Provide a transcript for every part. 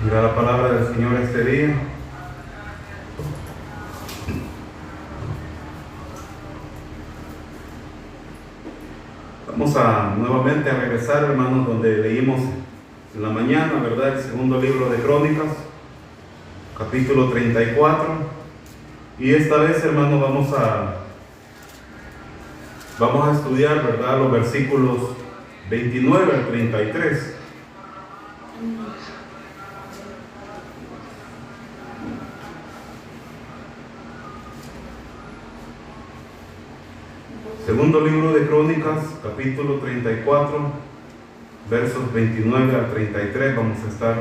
Mira la palabra del Señor este día. Vamos nuevamente a regresar, hermanos, donde leímos en la mañana, ¿verdad? El segundo libro de Crónicas, capítulo 34. Y esta vez, hermanos, vamos a estudiar, ¿verdad? Los versículos 29 al 33. Segundo libro de Crónicas, capítulo 34, versos 29 al 33. Vamos a estar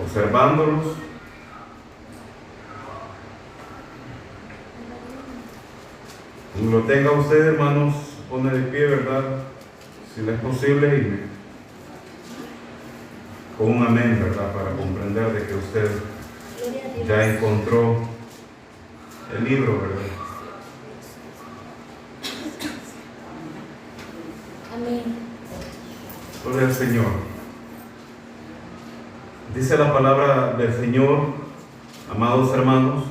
observándolos. Cuando lo tenga usted, hermanos, pone de pie, ¿verdad? Si le es posible, y con un amén, ¿verdad? Para comprender de que usted ya encontró el libro, ¿verdad? Amén. Gloria al Señor. Dice la palabra del Señor, amados hermanos,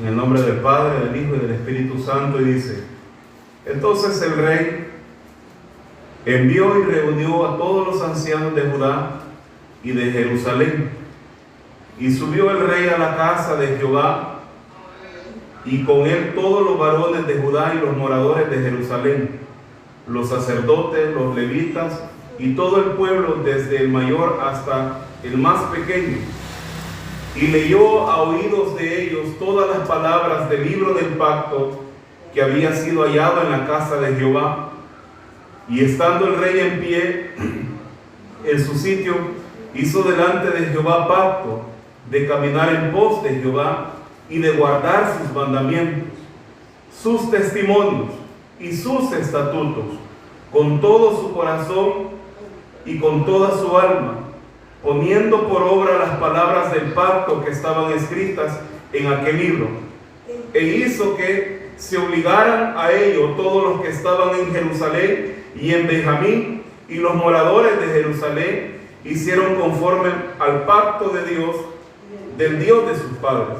en el nombre del Padre, del Hijo y del Espíritu Santo, y dice: entonces el rey envió y reunió a todos los ancianos de Judá y de Jerusalén, y subió el rey a la casa de Jehová, y con él todos los varones de Judá y los moradores de Jerusalén, los sacerdotes, los levitas y todo el pueblo, desde el mayor hasta el más pequeño. Y leyó a oídos de ellos todas las palabras del libro del pacto que había sido hallado en la casa de Jehová. Y estando el rey en pie en su sitio, hizo delante de Jehová pacto de caminar en pos de Jehová y de guardar sus mandamientos, sus testimonios y sus estatutos, con todo su corazón y con toda su alma, poniendo por obra las palabras del pacto que estaban escritas en aquel libro. E hizo que se obligaran a ello todos los que estaban en Jerusalén y en Benjamín, y los moradores de Jerusalén hicieron conforme al pacto de Dios, del Dios de sus padres.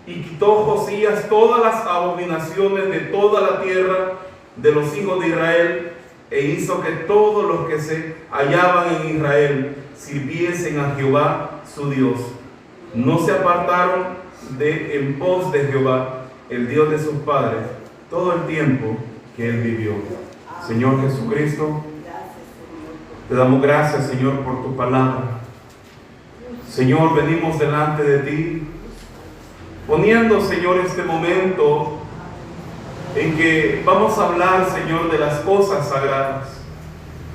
Y quitó Josías todas las abominaciones de toda la tierra de los hijos de Israel, e hizo que todos los que se hallaban en Israel sirviesen a Jehová su Dios. No se apartaron en pos de Jehová, el Dios de sus padres, todo el tiempo que él vivió. Señor Jesucristo, te damos gracias, Señor, por tu palabra. Señor, venimos delante de ti, poniendo, Señor, este momento en que vamos a hablar, Señor, de las cosas sagradas.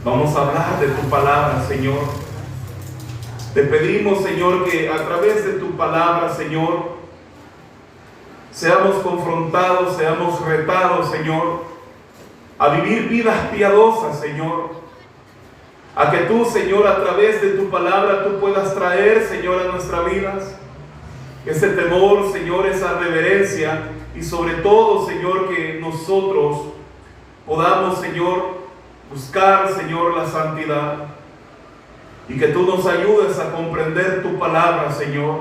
Vamos a hablar de tu palabra, Señor. Te pedimos, Señor, que a través de tu palabra, Señor, seamos confrontados, seamos retados, Señor, a vivir vidas piadosas, Señor. A que tú, Señor, a través de tu palabra, tú puedas traer, Señor, a nuestras vidas ese temor, Señor, esa reverencia, y sobre todo, Señor, que nosotros podamos, Señor, buscar, Señor, la santidad, y que tú nos ayudes a comprender tu palabra, Señor,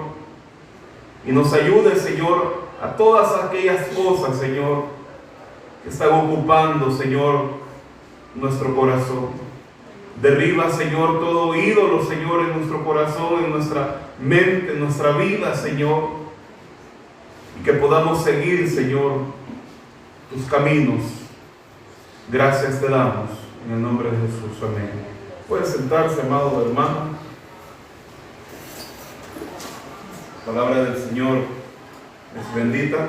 y nos ayudes, Señor, a todas aquellas cosas, Señor, que están ocupando, Señor, nuestro corazón. Derriba, Señor, todo ídolo, Señor, en nuestro corazón, en nuestra mente, en nuestra vida, Señor, y que podamos seguir, Señor, tus caminos. Gracias te damos, en el nombre de Jesús, amén. Puede sentarse, amado hermano. La palabra del Señor es bendita.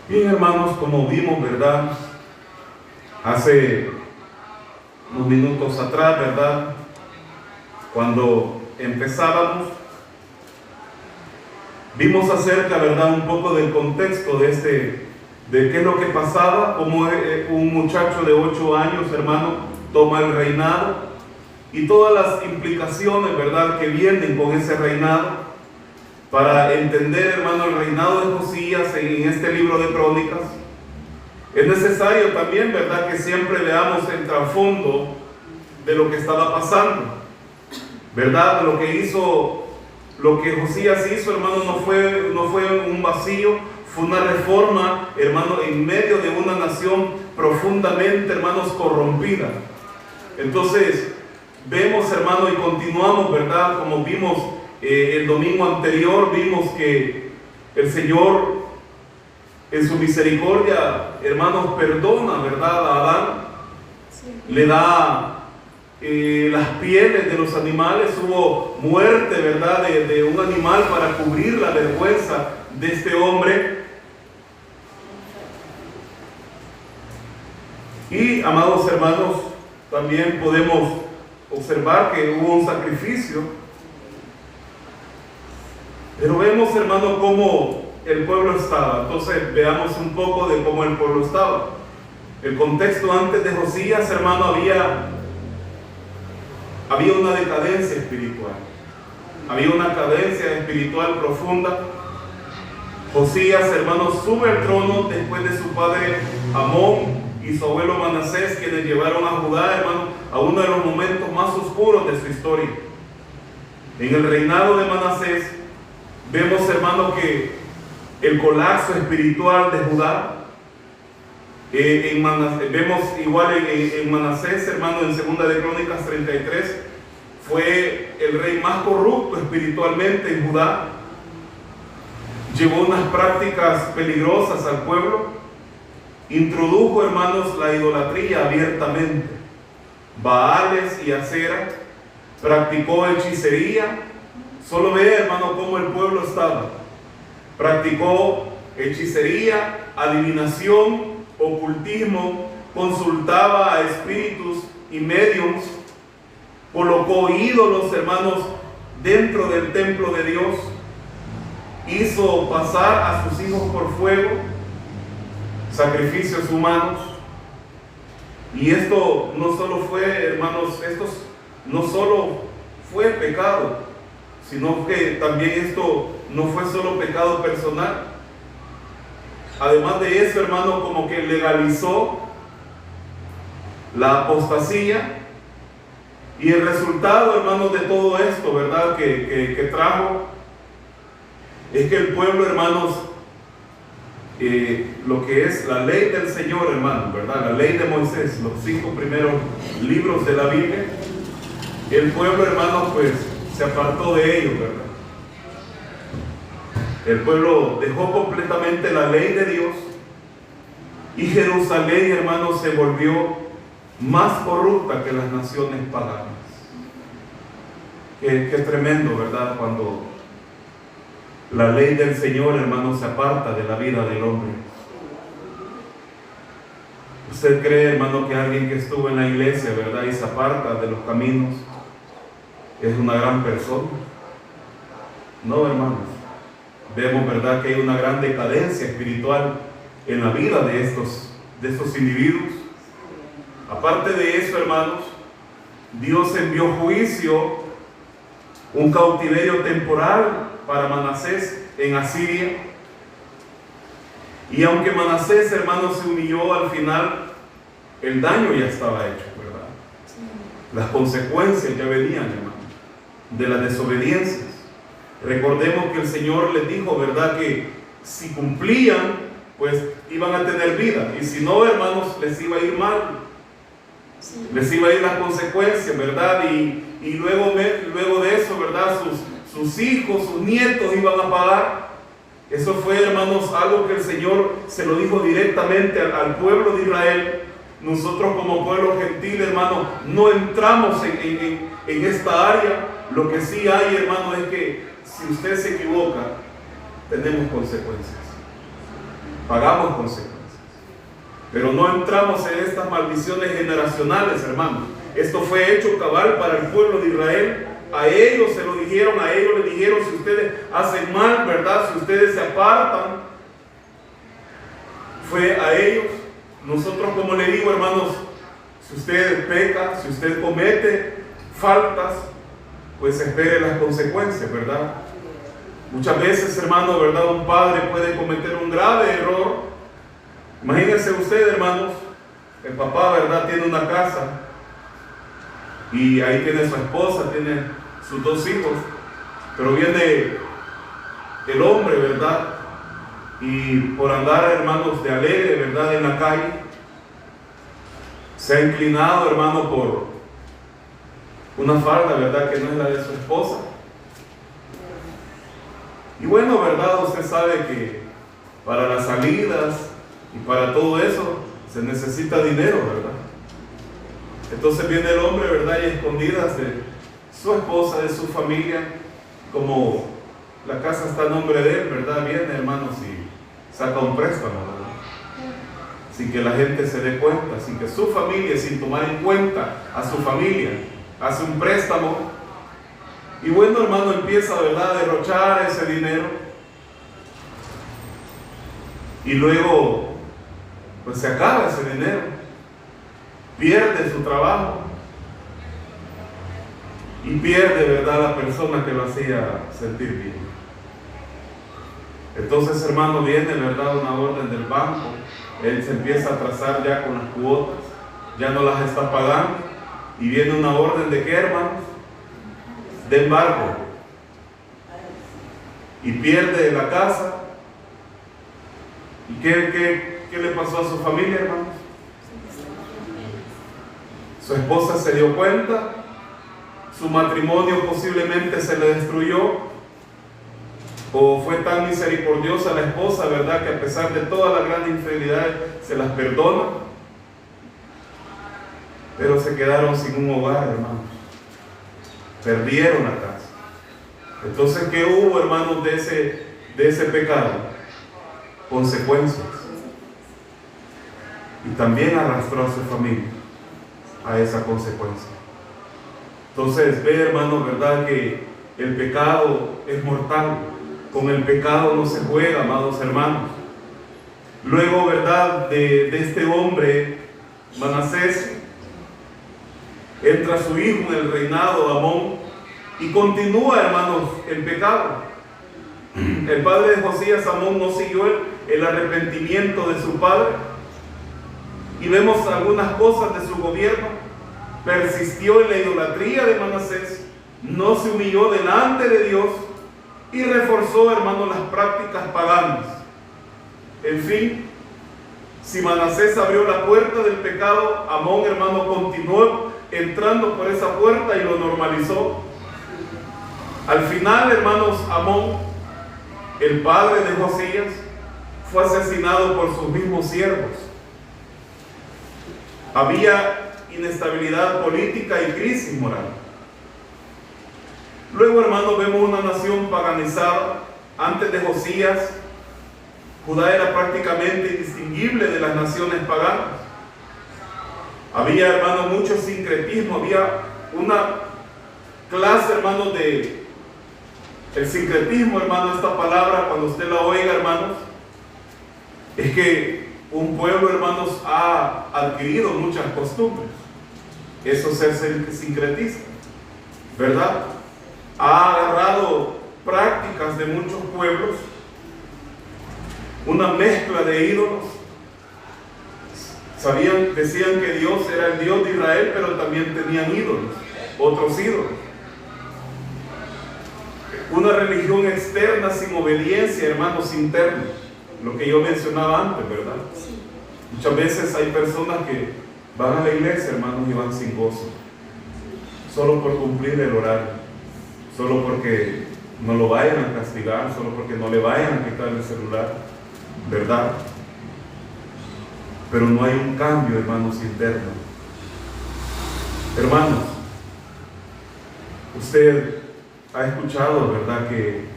Bien, hermanos, como vimos, ¿verdad? Hace unos minutos atrás, ¿verdad? Cuando empezábamos, vimos acerca, ¿verdad? Un poco del contexto de qué es lo que pasaba, como un muchacho de 8 años, hermano, toma el reinado y todas las implicaciones, ¿verdad?, que vienen con ese reinado. Para entender, hermano, el reinado de Josías en este libro de Crónicas, Es necesario también, ¿verdad?, que siempre veamos el trasfondo de lo que estaba pasando, ¿verdad? Lo que Josías hizo, hermano, no fue un vacío, fue una reforma, hermano, en medio de una nación profundamente, hermanos, corrompida. Entonces, vemos, hermano, y continuamos, ¿verdad? Como vimos el domingo anterior, vimos que el Señor, en su misericordia, hermanos, perdona, ¿verdad?, a Adán. Sí. Le da las pieles de los animales. Hubo muerte, ¿verdad?, de un animal para cubrir la vergüenza de este hombre. Y, amados hermanos, también podemos observar que hubo un sacrificio. Pero vemos, hermano, cómo el pueblo estaba. Entonces veamos un poco de cómo el pueblo estaba. El contexto antes de Josías, hermano, había una decadencia espiritual. Había una cadencia espiritual profunda. Josías, hermano, sube al trono después de su padre Amón y su abuelo Manasés, quienes llevaron a Judá, hermano, a uno de los momentos más oscuros de su historia. En el reinado de Manasés vemos, hermano, que el colapso espiritual de Judá, vemos igual en Manasés, hermano, en 2 de Crónicas 33, fue el rey más corrupto espiritualmente en Judá. Llevó unas prácticas peligrosas al pueblo, introdujo, hermanos, la idolatría abiertamente, Baales y Acera, practicó hechicería. Solo ve, hermano, cómo el pueblo estaba. Practicó hechicería, adivinación, ocultismo, consultaba a espíritus y médiums, colocó ídolos, hermanos, dentro del templo de Dios, hizo pasar a sus hijos por fuego, sacrificios humanos. Y esto no solo fue, hermanos, no solo fue pecado, sino que también esto no fue solo pecado personal. Además de eso, hermano, como que legalizó la apostasía. Y el resultado, hermanos, de todo esto, ¿verdad?, que trajo, es que el pueblo, hermanos, lo que es la ley del Señor, hermano, ¿verdad?, la ley de Moisés, los 5 primeros libros de la Biblia, el pueblo, hermanos, pues se apartó de ellos, ¿verdad? El pueblo dejó completamente la ley de Dios y Jerusalén, hermanos, se volvió más corrupta que las naciones paganas. Qué tremendo, ¿verdad?, cuando la ley del Señor, hermanos, se aparta de la vida del hombre. ¿Usted cree, hermano, que alguien que estuvo en la iglesia, ¿verdad?, y se aparta de los caminos, es una gran persona? No, hermanos. Vemos, ¿verdad?, que hay una gran decadencia espiritual en la vida de estos individuos. Aparte de eso, hermanos, Dios envió juicio, un cautiverio temporal para Manasés en Asiria. Y aunque Manasés, hermanos, se humilló, al final el daño ya estaba hecho, ¿verdad? Las consecuencias ya venían, hermanos, de las desobediencias. Recordemos que el Señor les dijo, ¿verdad?, que si cumplían, pues iban a tener vida, y si no, hermanos, les iba a ir mal. Sí. Les iba a ir las consecuencias, ¿verdad? Y luego de eso, ¿verdad?, sus hijos, sus nietos iban a pagar. Eso fue, hermanos, algo que el Señor se lo dijo directamente al pueblo de Israel. Nosotros como pueblo gentil, hermanos, no entramos en esta área. Lo que sí hay, hermano, es que si usted se equivoca, tenemos consecuencias. Pagamos consecuencias. Pero no entramos en estas maldiciones generacionales, hermano. Esto fue hecho cabal para el pueblo de Israel. A ellos se lo dijeron, a ellos les dijeron: si ustedes hacen mal, ¿verdad?, si ustedes se apartan, fue a ellos. Nosotros, como le digo, hermanos, si usted peca, si usted comete faltas, pues espere las consecuencias, ¿verdad? Muchas veces, hermano, ¿verdad?, un padre puede cometer un grave error. Imagínense Imagínense usted, hermanos, el papá, ¿verdad?, tiene una casa y ahí tiene su esposa, tiene sus 2 hijos, pero viene el hombre, ¿verdad?, y por andar, hermanos, de alegre, ¿verdad?, en la calle, se ha inclinado, hermano, por una falda, ¿verdad?, que no es la de su esposa. Y bueno, ¿verdad?, usted sabe que para las salidas y para todo eso se necesita dinero, ¿verdad? Entonces viene el hombre, ¿verdad?, y escondidas de su esposa, de su familia, como la casa está a nombre de él, ¿verdad?, viene, hermanos, y saca un préstamo, ¿verdad?, sin que la gente se dé cuenta, sin que su familia, sin tomar en cuenta a su familia, hace un préstamo. Y bueno, hermano, empieza, ¿verdad?, a derrochar ese dinero. Y luego, pues se acaba ese dinero. Pierde su trabajo. Y pierde, ¿verdad?, la persona que lo hacía sentir bien. Entonces, hermano, viene, ¿verdad?, una orden del banco. Él se empieza a atrasar ya con las cuotas. Ya no las está pagando. Y viene una orden de ¿qué, hermanos? De embargo. Y pierde la casa. ¿Y qué le pasó a su familia, hermanos? Su esposa se dio cuenta, su matrimonio posiblemente se le destruyó, o fue tan misericordiosa la esposa, ¿verdad?, que a pesar de todas las grandes infidelidades se las perdona, pero se quedaron sin un hogar, hermanos. Perdieron la casa. Entonces, ¿qué hubo, hermanos, de ese pecado? Consecuencias. Y también arrastró a su familia a esa consecuencia. Entonces, ve, hermanos, ¿verdad?, que el pecado es mortal. Con el pecado no se juega, amados hermanos. Luego, ¿verdad?, de este hombre, Manasés, entra su hijo en el reinado, Amón, y continúa, hermanos, el pecado. El padre de Josías, Amón, no siguió el arrepentimiento de su padre. Y vemos algunas cosas de su gobierno. Persistió en la idolatría de Manasés, no se humilló delante de Dios y reforzó, hermanos, las prácticas paganas. En fin, si Manasés abrió la puerta del pecado, Amón, hermano, continuó entrando por esa puerta y lo normalizó. Al final, hermanos, Amón, el padre de Josías, fue asesinado por sus mismos siervos. Había inestabilidad política y crisis moral. Luego, hermanos, vemos una nación paganizada. Antes de Josías, Judá era prácticamente indistinguible de las naciones paganas. Había, hermanos, mucho sincretismo. Había una clase, hermanos, el sincretismo, hermano, esta palabra, cuando usted la oiga, hermanos, es que un pueblo, hermanos, ha adquirido muchas costumbres. Eso es ser sincretista, ¿verdad? Ha agarrado prácticas de muchos pueblos, una mezcla de ídolos. Decían que Dios era el Dios de Israel, pero también tenían ídolos, otros ídolos. Una religión externa sin obediencia, hermanos, interna. Lo que yo mencionaba antes, ¿verdad? Muchas veces hay personas que van a la iglesia, hermanos, y van sin gozo, solo por cumplir el horario, solo porque no lo vayan a castigar, solo porque no le vayan a quitar el celular, ¿verdad? Pero no hay un cambio, hermanos, interno. Hermanos, usted ha escuchado, ¿verdad?, que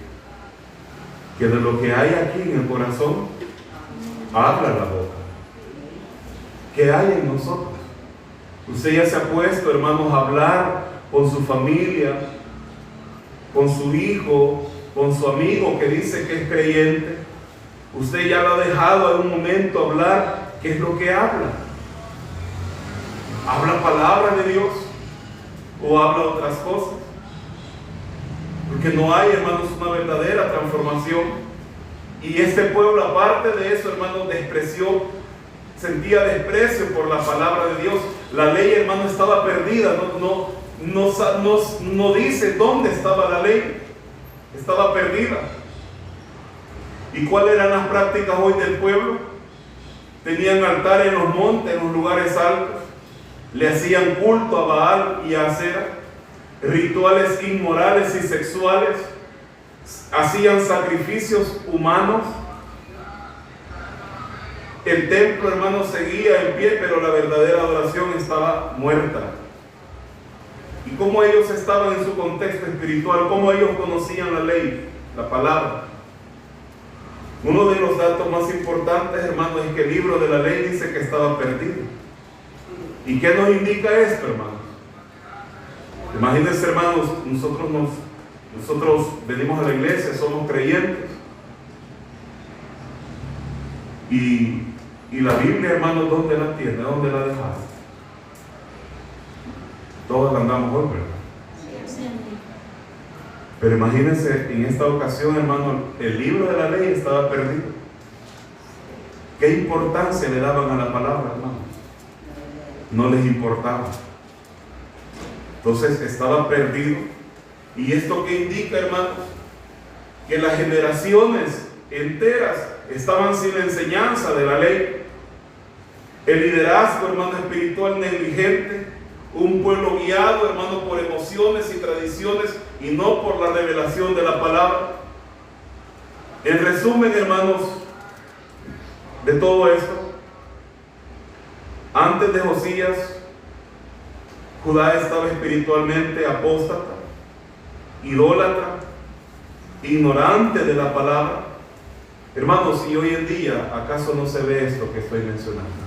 de lo que hay aquí en el corazón, habla la boca. ¿Qué hay en nosotros? Usted ya se ha puesto, hermanos, a hablar con su familia, con su hijo, con su amigo que dice que es creyente. Usted ya lo ha dejado en un momento hablar. ¿Qué es lo que habla? ¿Habla palabra de Dios o habla otras cosas? Porque no hay, hermanos, una verdadera transformación. Y este pueblo, aparte de eso, hermanos, despreció sentía desprecio por la palabra de Dios. La ley, hermano, estaba perdida. No dice dónde estaba la ley. Estaba perdida. ¿Y cuáles eran las prácticas hoy del pueblo? Tenían altares en los montes, en los lugares altos. Le hacían culto a Baal y a Acera. Rituales inmorales y sexuales. Hacían sacrificios humanos. El templo, hermano, seguía en pie, pero la verdadera adoración estaba muerta. ¿Y cómo ellos estaban en su contexto espiritual? ¿Cómo ellos conocían la ley, la palabra? Uno de los datos más importantes, hermano, es que el libro de la ley dice que estaba perdido. ¿Y qué nos indica esto, hermanos? Imagínense, hermanos, nosotros venimos a la iglesia, somos creyentes. Y la Biblia, hermanos, ¿dónde la tiene? ¿Dónde la dejaron? Todos la andamos hoy, ¿verdad? Pero imagínense, en esta ocasión, hermano, el libro de la ley estaba perdido. ¿Qué importancia le daban a la palabra, hermano? No les importaba. Entonces estaba perdido. ¿Y esto qué indica, hermanos? Que las generaciones enteras estaban sin la enseñanza de la ley. El liderazgo, hermano, espiritual negligente. Un pueblo guiado, hermano, por emociones y tradiciones y no por la revelación de la palabra. En resumen, hermanos, de todo esto, antes de Josías, Judá estaba espiritualmente apóstata, idólatra, ignorante de la palabra. Hermanos, y hoy en día, ¿acaso no se ve esto que estoy mencionando?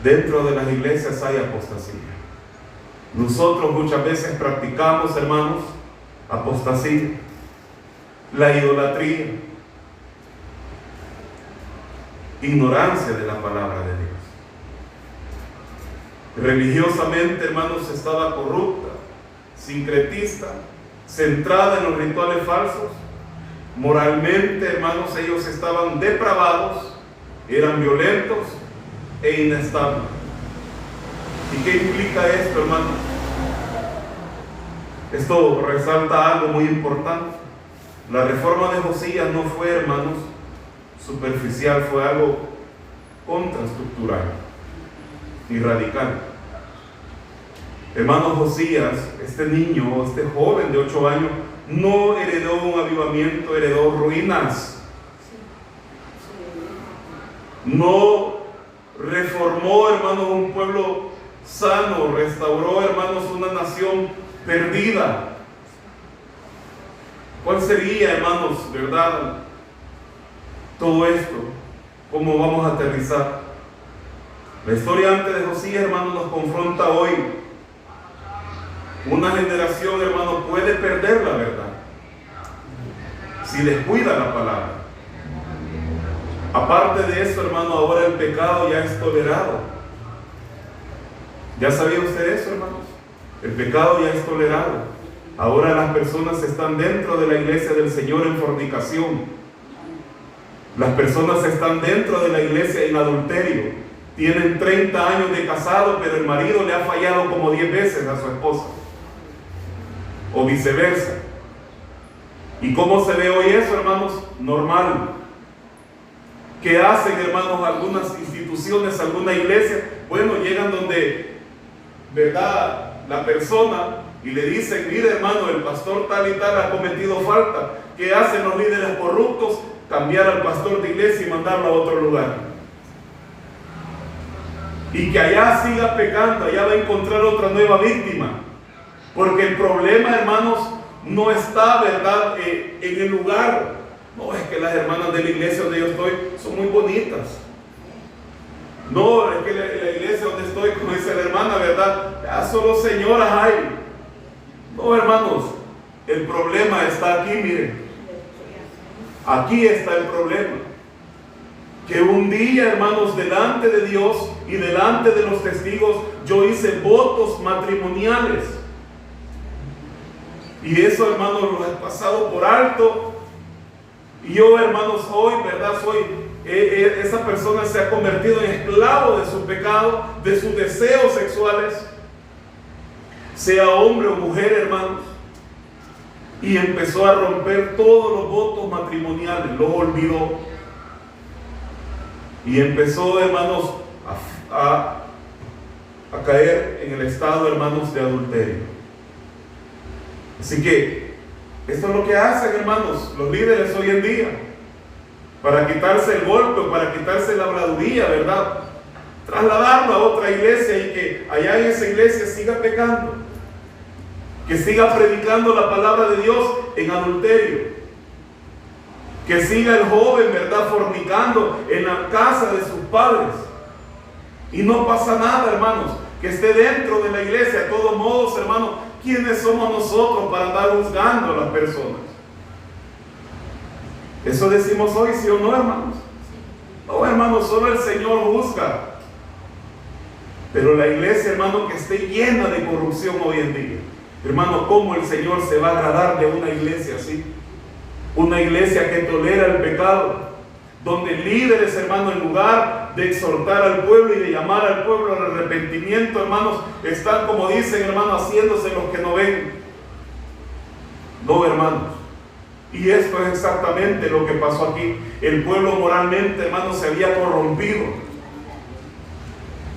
Dentro de las iglesias hay apostasía. Nosotros muchas veces practicamos, hermanos, apostasía, la idolatría, ignorancia de la palabra de Dios. Religiosamente, hermanos, estaba corrupta, sincretista, centrada en los rituales falsos. Moralmente, hermanos, ellos estaban depravados, eran violentos e inestables. ¿Y qué implica esto, hermano? Esto resalta algo muy importante. La reforma de Josías no fue, hermanos, superficial, fue algo contraestructural y radical. Hermano, Josías, este niño, este joven de 8 años, no heredó un avivamiento, heredó ruinas. No reformó, hermanos, un pueblo sano, restauró, hermanos, una nación perdida. ¿Cuál sería, hermanos, verdad, todo esto? ¿Cómo vamos a aterrizar? La historia antes de Josías, hermanos, nos confronta hoy. Una generación, hermano, puede perder la verdad si descuida la palabra. Aparte de eso, hermano, ahora el pecado ya es tolerado. ¿Ya sabía usted eso, hermanos? El pecado ya es tolerado. Ahora las personas están dentro de la iglesia del Señor en fornicación. Las personas están dentro de la iglesia en adulterio. Tienen 30 años de casado, pero el marido le ha fallado como 10 veces a su esposa. O viceversa. ¿Y cómo se ve hoy eso, hermanos? Normal. ¿Qué hacen, hermanos, algunas instituciones, alguna iglesia? Bueno, llegan donde, ¿verdad?, la persona y le dicen: mire, hermano, el pastor tal y tal ha cometido falta. ¿Qué hacen los líderes corruptos? Cambiar al pastor de iglesia y mandarlo a otro lugar. Y que allá siga pecando, allá va a encontrar otra nueva víctima. Porque el problema, hermanos, no está, ¿verdad?, en el lugar. No, es que las hermanas de la iglesia donde yo estoy son muy bonitas. No, es que la iglesia donde estoy, como dice la hermana, ¿verdad?, ya solo señoras hay. No, hermanos, el problema está aquí, miren. Aquí está el problema. Que un día, hermanos, delante de Dios y delante de los testigos, yo hice votos matrimoniales. Y eso, hermanos, lo he pasado por alto. Y yo, hermanos, hoy, ¿verdad?, soy esa persona se ha convertido en esclavo de su pecado, de sus deseos sexuales, sea hombre o mujer, hermanos, y empezó a romper todos los votos matrimoniales, los olvidó, y empezó, hermanos, a caer en el estado, hermanos, de adulterio. Así que esto es lo que hacen, hermanos, los líderes hoy en día, para quitarse el golpe, para quitarse la habladuría, ¿verdad? Trasladarlo a otra iglesia y que allá en esa iglesia siga pecando, que siga predicando la palabra de Dios en adulterio, que siga el joven, ¿verdad?, fornicando en la casa de sus padres, y no pasa nada, hermanos, que esté dentro de la iglesia. De todos modos, hermanos, ¿quiénes somos nosotros para andar juzgando a las personas? Eso decimos hoy, ¿sí o no, hermanos? No, hermanos, solo el Señor juzga. Pero la iglesia, hermano, que esté llena de corrupción hoy en día, hermano, ¿cómo el Señor se va a agradar de una iglesia así? Una iglesia que tolera el pecado, donde líderes, hermano, en lugar de exhortar al pueblo y de llamar al pueblo al arrepentimiento, hermanos, están, como dicen, hermanos, haciéndose los que no ven. No, hermanos. Y esto es exactamente lo que pasó aquí. El pueblo moralmente, hermanos, se había corrompido.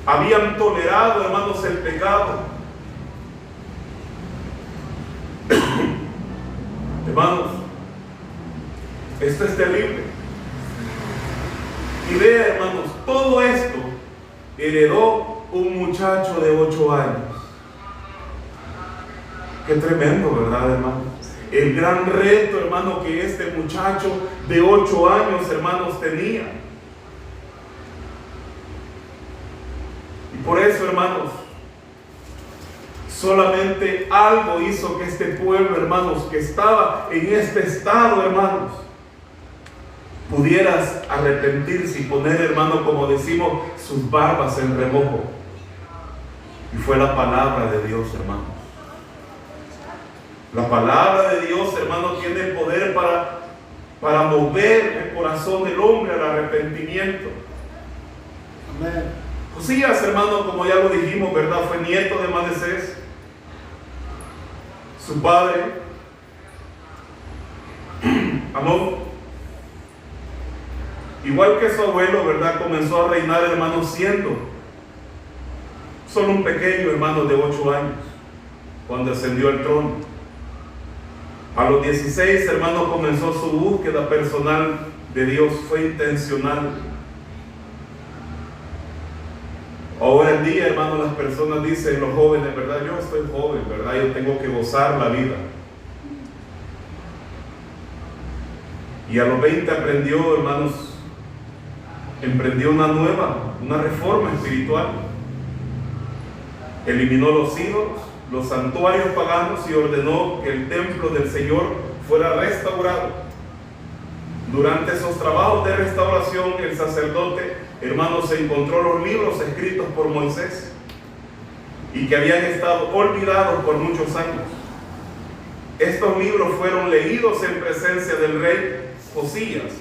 Habían tolerado, hermanos, el pecado. Hermanos, esto es terrible. Y vea, hermanos, todo esto heredó un muchacho de 8 años. Qué tremendo, ¿verdad, hermanos? El gran reto, hermano, que este muchacho de 8 años, hermanos, tenía. Y por eso, hermanos, solamente algo hizo que este pueblo, hermanos, que estaba en este estado, hermanos, pudieras arrepentirse y poner, hermano, como decimos, sus barbas en remojo. Y fue la palabra de Dios, hermanos. La palabra de Dios, hermano, tiene el poder para mover el corazón del hombre al arrepentimiento. Amén. Josías, hermano, como ya lo dijimos, ¿verdad?, fue nieto de Manasés. Su padre, Amón, igual que su abuelo, ¿verdad?, comenzó a reinar, hermano, siendo solo un pequeño, hermano, de 8 años, cuando ascendió al trono. A los 16, hermano, comenzó su búsqueda personal de Dios, fue intencional. Ahora en día, hermano, las personas dicen, los jóvenes, ¿verdad?, yo estoy joven, ¿verdad?, yo tengo que gozar la vida. Y a los 20 aprendió, hermanos, emprendió una reforma espiritual. Eliminó los ídolos, los santuarios paganos, y ordenó que el templo del Señor fuera restaurado. Durante esos trabajos de restauración, el sacerdote, hermanos, se encontró los libros escritos por Moisés y que habían estado olvidados por muchos años. Estos libros fueron leídos en presencia del rey Josías,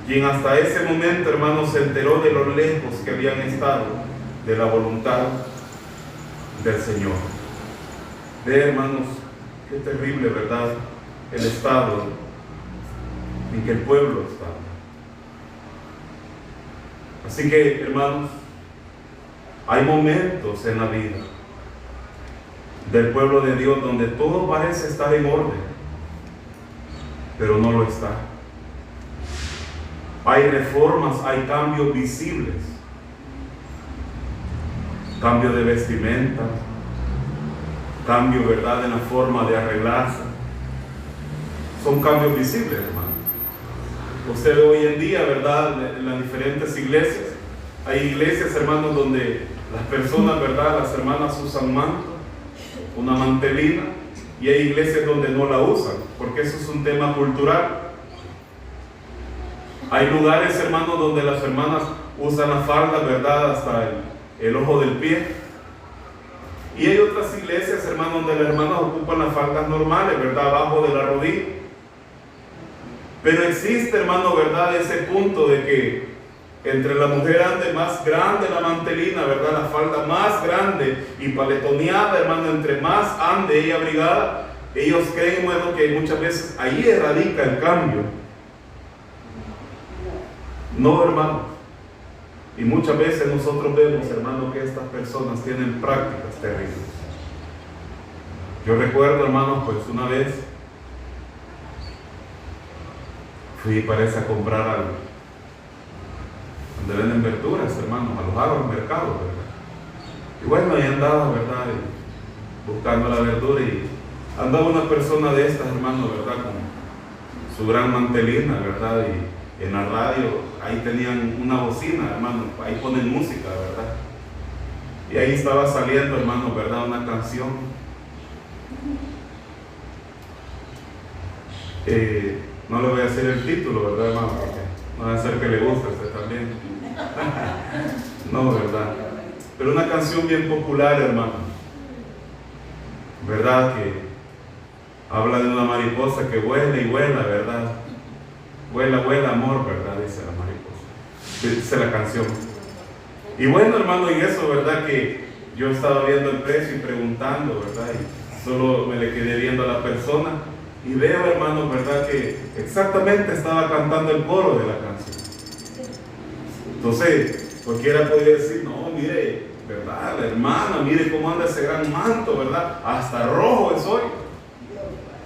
quien hasta ese momento, hermanos, se enteró de lo lejos que habían estado de la voluntad del Señor. Ve, hermanos, qué terrible, ¿verdad?, el estado en que el pueblo está. Así que, hermanos, hay momentos en la vida del pueblo de Dios donde todo parece estar en orden, pero no lo está. Hay reformas, hay cambios visibles, cambio de vestimenta, cambio, ¿verdad?, en la forma de arreglarse. Son cambios visibles, hermano. Usted ve hoy en día, ¿verdad?, en las diferentes iglesias. Hay iglesias, hermanos, donde las personas, ¿verdad?, las hermanas usan manto, una mantelina, y hay iglesias donde no la usan, porque eso es un tema cultural. Hay lugares, hermanos, donde las hermanas usan la falda, ¿verdad?, hasta el ojo del pie. Y hay otras iglesias, hermanos, donde las hermanas ocupan las faldas normales, ¿verdad?, abajo de la rodilla. Pero existe, hermano, ¿verdad? Ese punto de que entre la mujer ande más grande la mantelina, ¿verdad? La falda más grande y paletoneada, hermano, entre más ande ella abrigada, ellos creen, bueno, que muchas veces ahí radica el cambio. No, hermano. Y muchas veces nosotros vemos, hermano, que estas personas tienen prácticas terribles. Yo recuerdo, hermano, pues una vez fui, parece, a comprar algo donde venden verduras, hermano, a los agromercados, ¿verdad? Y bueno, ahí andaba, ¿verdad? Buscando la verdura, y andaba una persona de estas, hermano, ¿verdad? Con su gran mantelina, ¿verdad? Y en la radio, ahí tenían una bocina, hermano, ahí ponen música, ¿verdad? Y ahí estaba saliendo, hermano, ¿verdad? Una canción. No le voy a decir el título, ¿verdad, hermano? Porque no va a ser que le guste a usted también. No, ¿verdad? Pero una canción bien popular, hermano. ¿Verdad? Que habla de una mariposa que vuela y vuela, ¿verdad? Vuela, vuela, amor, ¿verdad? Dice la mariposa. Dice la canción. Y bueno, hermano, en eso, ¿verdad? Que yo estaba viendo el precio y preguntando, ¿verdad? Y solo me le quedé viendo a la persona y veo, hermano, ¿verdad? Que exactamente estaba cantando el coro de la canción. Entonces, cualquiera podría decir, no, mire, ¿verdad? La hermana, mire cómo anda ese gran manto, ¿verdad? Hasta rojo es hoy.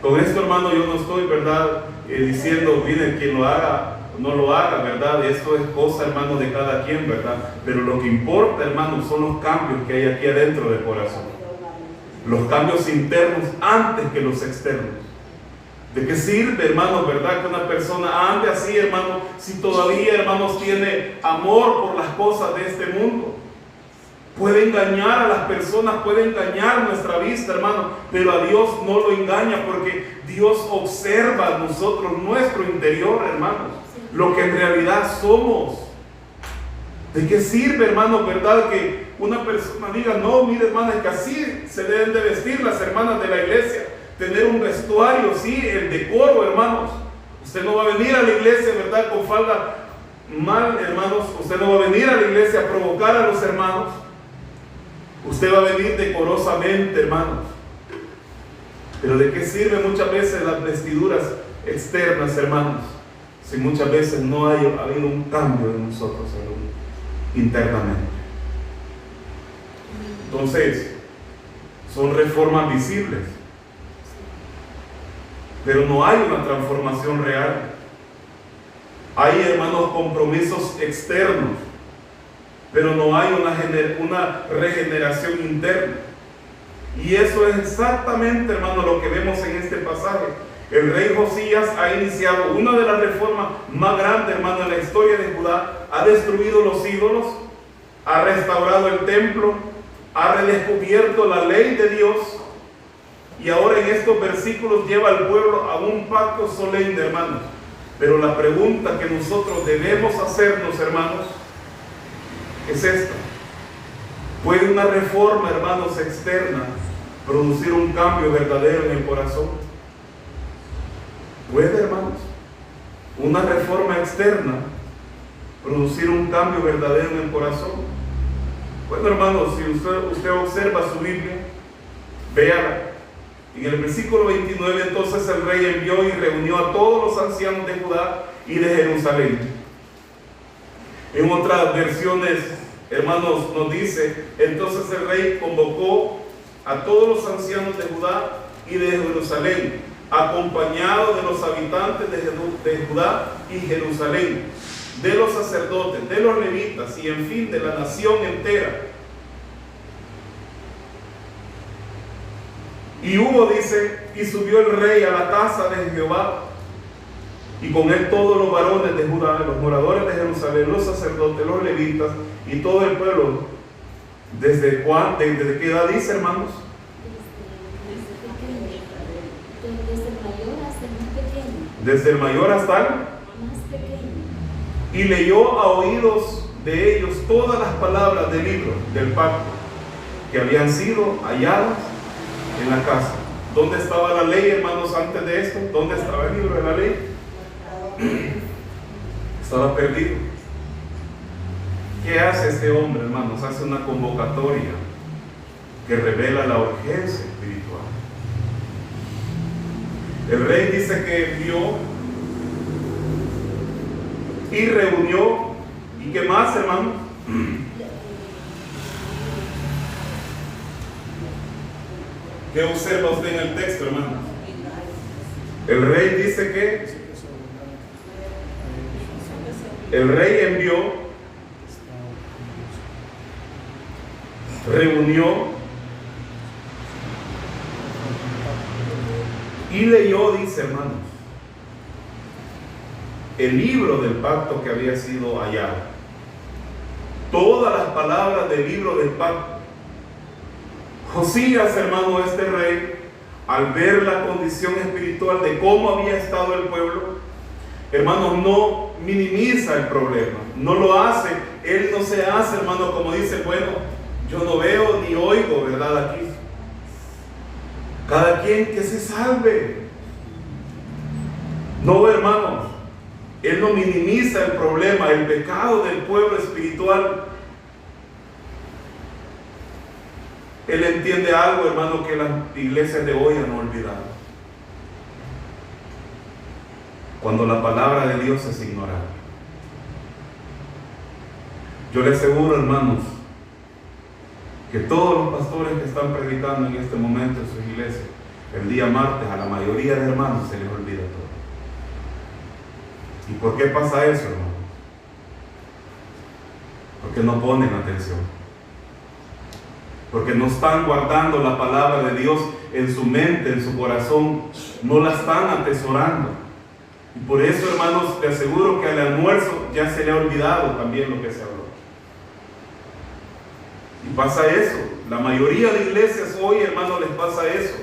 Con esto, hermano, yo no estoy, ¿verdad? Diciendo, mire, quien lo haga, no lo haga, ¿verdad? Esto es cosa, hermano, de cada quien, ¿verdad? Pero lo que importa, hermano, son los cambios que hay aquí adentro del corazón. Los cambios internos antes que los externos. ¿De qué sirve, hermano, verdad, que una persona ande así, hermano, si todavía, hermanos, tiene amor por las cosas de este mundo? Puede engañar a las personas, puede engañar nuestra vista, hermano, pero a Dios no lo engaña, porque Dios observa a nosotros, nuestro interior, hermanos, lo que en realidad somos. ¿De qué sirve, hermano, verdad, que una persona diga, no, mire, hermano, es que así se deben de vestir las hermanas de la iglesia? Tener un vestuario, sí, el decoro, hermanos. Usted no va a venir a la iglesia, ¿verdad?, con falda mal, hermanos. Usted no va a venir a la iglesia a provocar a los hermanos. Usted va a venir decorosamente, hermanos. Pero ¿de qué sirve muchas veces las vestiduras externas, hermanos, si muchas veces no ha habido un cambio en nosotros, hermanos, internamente? Entonces, son reformas visibles, pero no hay una transformación real. Hay, hermanos, compromisos externos, pero no hay una regeneración interna. Y eso es exactamente, hermano, lo que vemos en este pasaje. El rey Josías ha iniciado una de las reformas más grandes, hermano, en la historia de Judá. Ha destruido los ídolos, ha restaurado el templo, ha redescubierto la ley de Dios, y ahora en estos versículos lleva al pueblo a un pacto solemne, hermanos. Pero la pregunta que nosotros debemos hacernos, hermanos, es esta: ¿puede una reforma, hermanos, externa producir un cambio verdadero en el corazón? ¿Puede, hermanos, una reforma externa producir un cambio verdadero en el corazón? Bueno, hermanos, si usted observa su Biblia, véala. En el versículo 29, entonces el rey envió y reunió a todos los ancianos de Judá y de Jerusalén. En otras versiones, hermanos, nos dice, entonces el rey convocó a todos los ancianos de Judá y de Jerusalén, acompañado de los habitantes de Judá y Jerusalén, de los sacerdotes, de los levitas y en fin de la nación entera. Y hubo, dice, y subió el rey a la casa de Jehová, y con él todos los varones de Judá, los moradores de Jerusalén, los sacerdotes, los levitas y todo el pueblo. ¿Desde qué edad dice, hermanos? Desde el mayor hasta el más pequeño. Y leyó a oídos de ellos todas las palabras del libro del pacto que habían sido halladas en la casa. ¿Dónde estaba la ley, hermanos, antes de esto? ¿Dónde estaba el libro de la ley? estaba perdido. ¿Qué hace este hombre, hermanos? Hace una convocatoria que revela la urgencia espiritual. El rey dice que envió y reunió. ¿Y qué más, hermanos? ¿Qué observa usted en el texto, hermanos? El rey dice que el rey envió, reunió y leyó, dice, hermanos, el libro del pacto que había sido hallado. Todas las palabras del libro del pacto. Josías, hermano, este rey, al ver la condición espiritual de cómo había estado el pueblo, hermanos, no minimiza el problema, no lo hace. Él no se hace, hermano, como dice, bueno, yo no veo ni oigo, ¿verdad? Aquí cada quien que se salve. No, hermanos, él no minimiza el problema, el pecado del pueblo espiritual. Él entiende algo, hermano, que las iglesias de hoy han olvidado. Cuando la palabra de Dios es ignorada. Yo le aseguro, hermanos, que todos los pastores que están predicando en este momento en sus iglesias, el día martes, a la mayoría de hermanos se les olvida todo. ¿Y por qué pasa eso, hermano? Porque no ponen atención. Porque no están guardando la palabra de Dios en su mente, en su corazón. No la están atesorando. Y por eso, hermanos, te aseguro que al almuerzo ya se le ha olvidado también lo que se habló. Y pasa eso. La mayoría de iglesias hoy, hermanos, les pasa eso.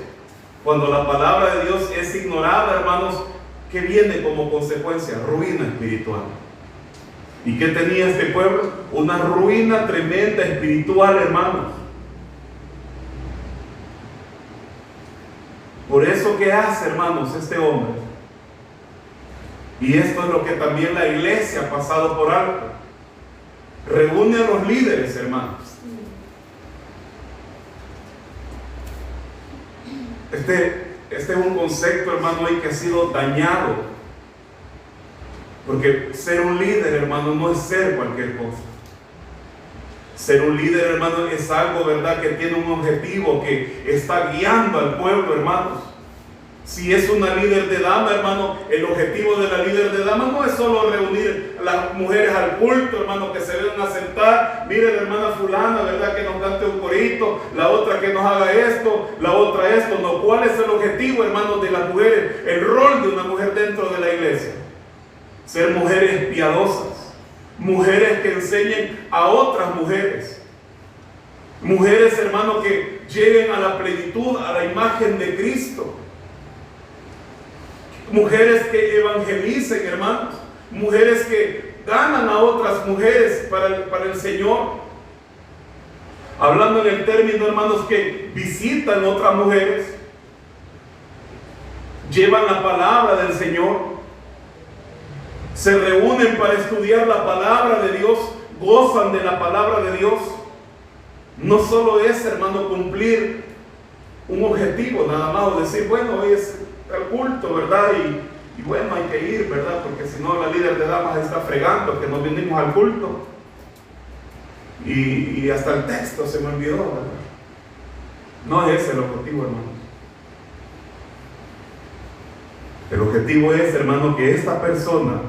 Cuando la palabra de Dios es ignorada, hermanos, ¿qué viene como consecuencia? Ruina espiritual. ¿Y qué tenía este pueblo? Una ruina tremenda espiritual, hermanos. Por eso, ¿qué hace, hermanos, este hombre? Y esto es lo que también la iglesia ha pasado por alto. Reúne a los líderes, hermanos. Este es un concepto, hermano, hoy que ha sido dañado. Porque ser un líder, hermano, no es ser cualquier cosa. Ser un líder, hermano, es algo, ¿verdad?, que tiene un objetivo, que está guiando al pueblo, hermanos. Si es una líder de dama, hermano, el objetivo de la líder de dama no es solo reunir a las mujeres al culto, hermano, que se vengan a sentar. Mire, la hermana fulana, ¿verdad?, que nos cante un corito, la otra que nos haga esto, la otra esto. No, ¿cuál es el objetivo, hermano, de las mujeres? El rol de una mujer dentro de la iglesia. Ser mujeres piadosas, mujeres que enseñen a otras mujeres. Mujeres, hermano, que lleguen a la plenitud, a la imagen de Cristo. Mujeres que evangelicen, hermanos. Mujeres que ganan a otras mujeres para el Señor. Hablando en el término, hermanos, que visitan otras mujeres. Llevan la palabra del Señor. Se reúnen para estudiar la palabra de Dios. Gozan de la palabra de Dios. No solo es, hermano, cumplir un objetivo nada más, o decir, bueno, hoy es el culto, ¿verdad? Y bueno, hay que ir, ¿verdad? Porque si no, la líder de damas está fregando que no vinimos al culto. Y hasta el texto se me olvidó, ¿verdad? No es ese el objetivo, hermano. El objetivo es, hermano, que esta persona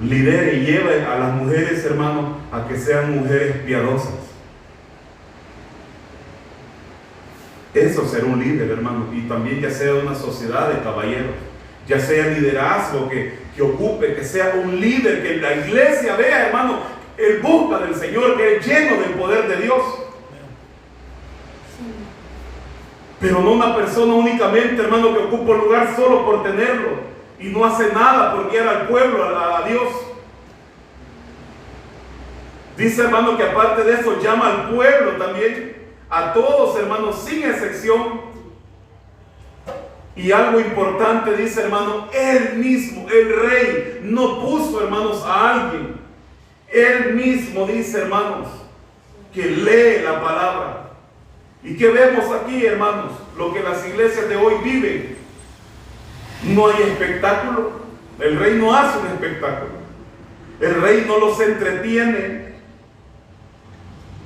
lidere y lleve a las mujeres, hermano, a que sean mujeres piadosas. Eso es ser un líder, hermano. Y también ya sea una sociedad de caballeros, ya sea liderazgo que ocupe, que sea un líder, que la iglesia vea, hermano, él busca del Señor, que es lleno del poder de Dios. Pero no una persona únicamente, hermano, que ocupa un lugar solo por tenerlo y no hace nada por guiar al pueblo a Dios. Dice, hermano, que aparte de eso llama al pueblo también, a todos, hermanos, sin excepción, y Y algo importante dice, hermano, Él mismo, el Rey, no puso, hermanos, a alguien. Él mismo dice, hermanos, que lee la palabra. ¿Y qué vemos aquí, hermanos? Lo que las iglesias de hoy viven. No hay espectáculo. El Rey no hace un espectáculo. El Rey no los entretiene.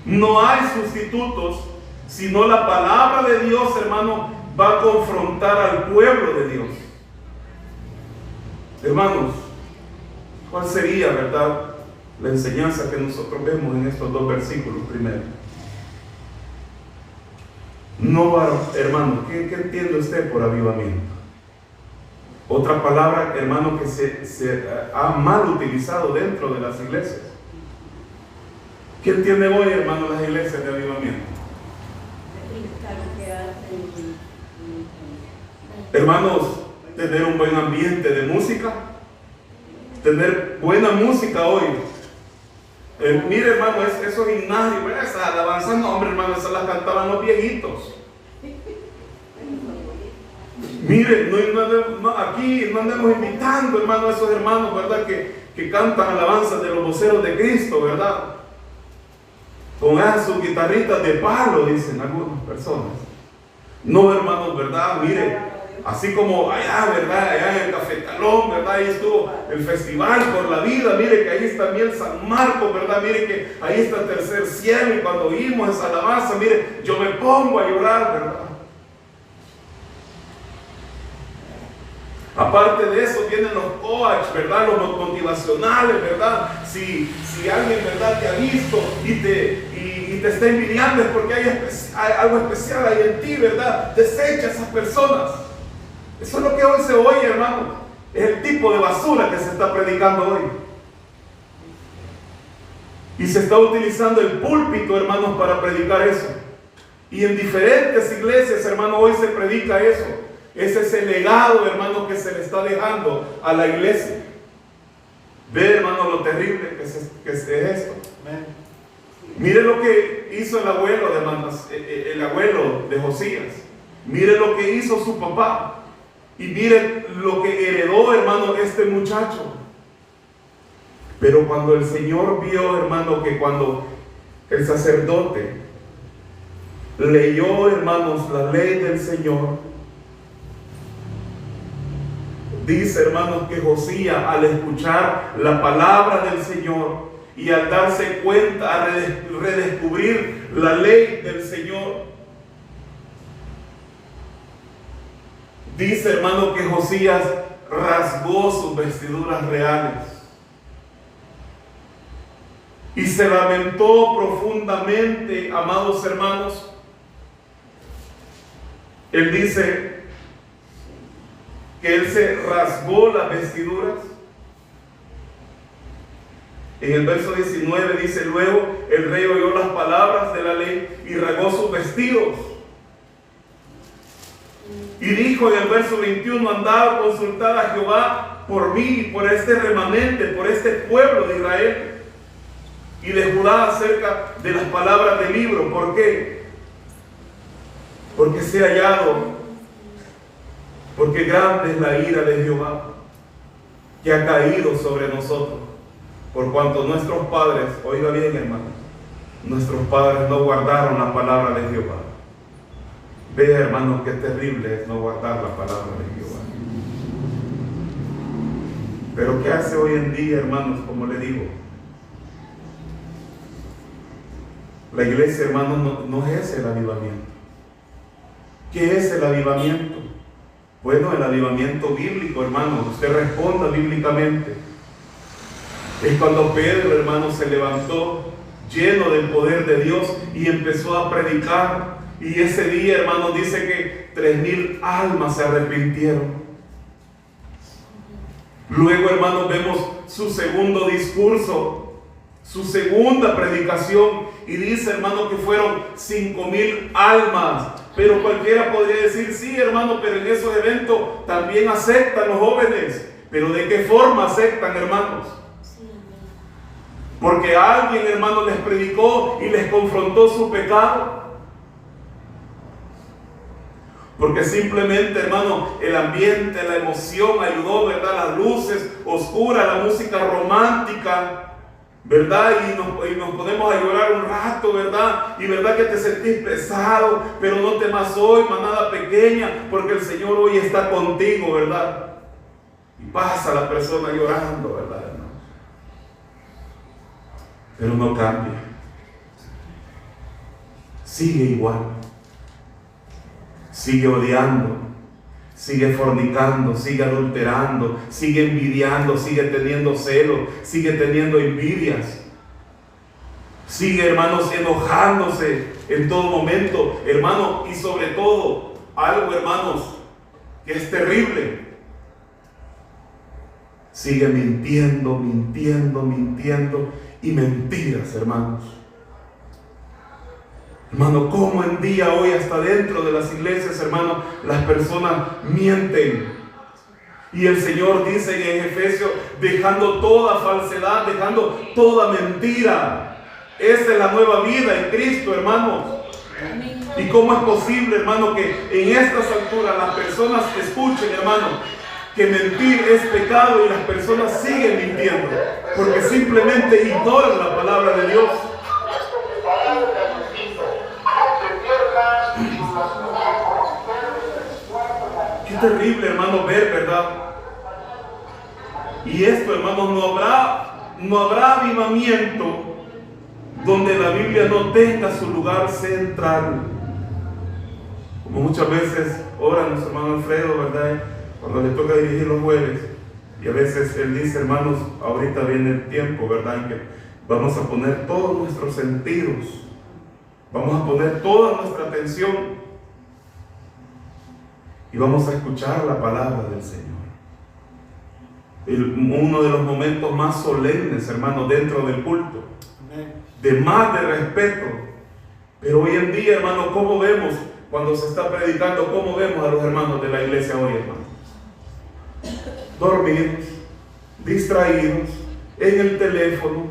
No hay sustitutos, sino la palabra de Dios, hermano, va a confrontar al pueblo de Dios. Hermanos, ¿cuál sería, verdad, la enseñanza que nosotros vemos en estos dos versículos primero? No, hermano, ¿qué entiende usted por avivamiento? Otra palabra, hermano, que se ha mal utilizado dentro de las iglesias. ¿Qué entiende hoy, hermano, las iglesias de avivamiento? Hermanos, tener un buen ambiente de música, tener buena música hoy. Mire, hermano, esos himnarios, esas alabanzas, no, hombre, hermano, esas las cantaban los viejitos. Mire, aquí no andemos invitando, hermano, a esos hermanos, ¿verdad? Que cantan alabanzas de los voceros de Cristo, ¿verdad? Con esas sus guitarritas de palo, dicen algunas personas. No, hermanos, ¿verdad? Mire, así como allá, ¿verdad? Allá en el Café Talón, ¿verdad? Ahí estuvo el Festival por la Vida. Mire que ahí está también San Marcos, ¿verdad? Mire que ahí está Tercer Cielo. Y cuando oímos esa alabanza, mire, yo me pongo a llorar, ¿verdad? Aparte de eso vienen los coach, ¿verdad? Los motivacionales, ¿verdad? Si alguien, ¿verdad?, te ha visto y te está envidiando es porque hay algo especial ahí en ti, ¿verdad? Desecha a esas personas. Eso es lo que hoy se oye, hermano. Es el tipo de basura que se está predicando hoy. Y se está utilizando el púlpito, hermanos, para predicar eso. Y en diferentes iglesias, hermanos, hoy se predica eso. Ese es el legado, hermano, que se le está dejando a la iglesia. Ve, hermano, lo terrible que es esto. Mire lo que hizo el abuelo de Josías. Mire lo que hizo su papá. Y mire lo que heredó, hermano, este muchacho. Pero cuando el Señor vio, hermano, que cuando el sacerdote leyó, hermanos, la ley del Señor, dice, hermanos, que Josías, al escuchar la palabra del Señor y al darse cuenta, a redescubrir la ley del Señor, dice, hermano, que Josías rasgó sus vestiduras reales y se lamentó profundamente, amados hermanos. Él dice que él se rasgó las vestiduras. En el verso 19 dice: luego el rey oyó las palabras de la ley y rasgó sus vestidos. Y dijo en el verso 21: andad a consultar a Jehová por mí y por este remanente, por este pueblo de Israel y de Judá acerca de las palabras del libro. ¿Por qué? Porque se ha hallado, porque grande es la ira de Jehová que ha caído sobre nosotros, por cuanto nuestros padres, oiga bien, hermano, nuestros padres no guardaron la palabra de Jehová. Ve, hermano, qué terrible es no guardar la palabra de Jehová. Pero ¿qué hace hoy en día, hermanos? Como le digo, la iglesia, hermanos, no es el avivamiento. ¿Qué es el avivamiento? Bueno, el avivamiento bíblico, hermano, usted responda bíblicamente. Es cuando Pedro, hermano, se levantó lleno del poder de Dios y empezó a predicar. Y ese día, hermano, dice que 3,000 almas se arrepintieron. Luego, hermano, vemos su segundo discurso, su segunda predicación, y dice, hermano, que fueron 5,000 almas. Pero cualquiera podría decir: sí, hermano, pero en esos eventos también aceptan los jóvenes. Pero ¿de qué forma aceptan, hermanos? Porque alguien, hermano, les predicó y les confrontó su pecado. Porque simplemente, hermano, el ambiente, la emoción ayudó, ¿verdad? Las luces oscuras, la música romántica, ¿verdad? Y nos ponemos a llorar un rato, ¿verdad? Y verdad que te sentís pesado, pero no temas hoy, manada pequeña, porque el Señor hoy está contigo, ¿verdad? Y pasa la persona llorando, ¿verdad, hermano? Pero no cambia. Sigue igual. Sigue odiando, sigue fornicando, sigue adulterando, sigue envidiando, sigue teniendo celos, sigue teniendo envidias. Sigue, hermanos, enojándose en todo momento, hermano, y sobre todo, algo, hermanos, que es terrible. Sigue mintiendo, mintiendo, mintiendo y mentiras, hermanos. Hermano, como en día hoy hasta dentro de las iglesias, hermano, las personas mienten. Y el Señor dice en Efesios, dejando toda falsedad, dejando toda mentira. Esa es la nueva vida en Cristo, hermanos. ¿Y cómo es posible, hermano, que en estas alturas las personas escuchen, hermano, que mentir es pecado y las personas siguen mintiendo? Porque simplemente ignoran la palabra de Dios. Qué terrible, hermano, ver, ¿verdad? Y esto, hermano, no habrá avivamiento donde la Biblia no tenga su lugar central. Como muchas veces ora nuestro hermano Alfredo, ¿verdad? Cuando le toca dirigir los jueves. Y a veces él dice, hermanos, ahorita viene el tiempo, ¿verdad? En que vamos a poner todos nuestros sentidos. Vamos a poner toda nuestra atención y vamos a escuchar la palabra del Señor. Uno de los momentos más solemnes, hermano, dentro del culto. De más de respeto. Pero hoy en día, hermano, ¿cómo vemos cuando se está predicando? ¿Cómo vemos a los hermanos de la iglesia hoy, hermano? Dormidos, distraídos, en el teléfono,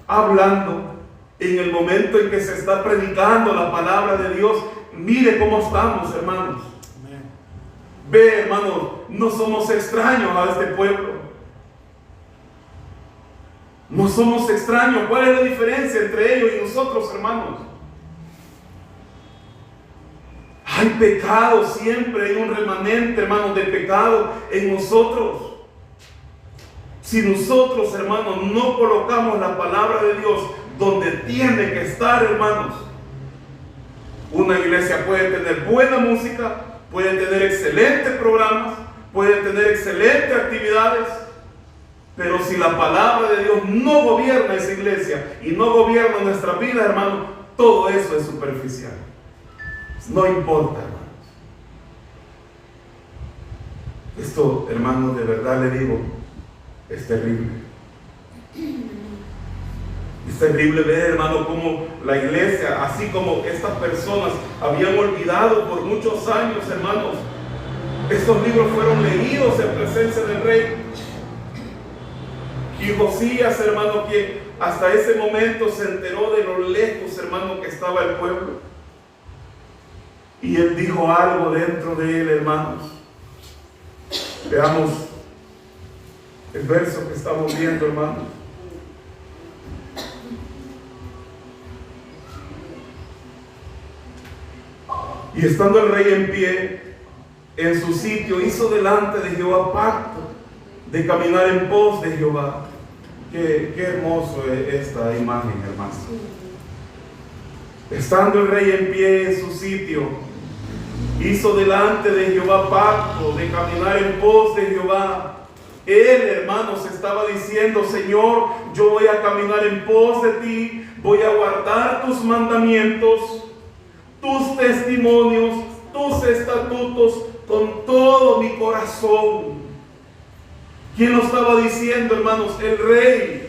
hablando. En el momento en que se está predicando la palabra de Dios, mire cómo estamos, hermanos. Ve, hermanos, no somos extraños a este pueblo. No somos extraños. ¿Cuál es la diferencia entre ellos y nosotros, hermanos? Hay pecado siempre, hay un remanente, hermanos, de pecado en nosotros. Si nosotros, hermanos, no colocamos la palabra de Dios donde tiene que estar, hermanos, una iglesia puede tener buena música, puede tener excelentes programas, puede tener excelentes actividades, pero si la palabra de Dios no gobierna esa iglesia y no gobierna nuestra vida, hermanos, todo eso es superficial. No importa, hermanos. Esto, hermanos, de verdad le digo, es terrible. Es terrible ver, hermano, cómo la iglesia, así como estas personas habían olvidado por muchos años, hermanos, estos libros fueron leídos en presencia del rey. Y Josías, hermano, quien hasta ese momento se enteró de lo lejos, hermano, que estaba el pueblo. Y él dijo algo dentro de él, hermanos. Veamos el verso que estamos viendo, hermanos. Y estando el rey en pie en su sitio, hizo delante de Jehová pacto de caminar en pos de Jehová. Qué hermoso es esta imagen, hermanos. Estando el rey en pie en su sitio, hizo delante de Jehová pacto de caminar en pos de Jehová. Él, hermanos, estaba diciendo: Señor, yo voy a caminar en pos de ti, voy a guardar tus mandamientos, tus testimonios, tus estatutos con todo mi corazón. ¿Quién lo estaba diciendo, hermanos? El rey.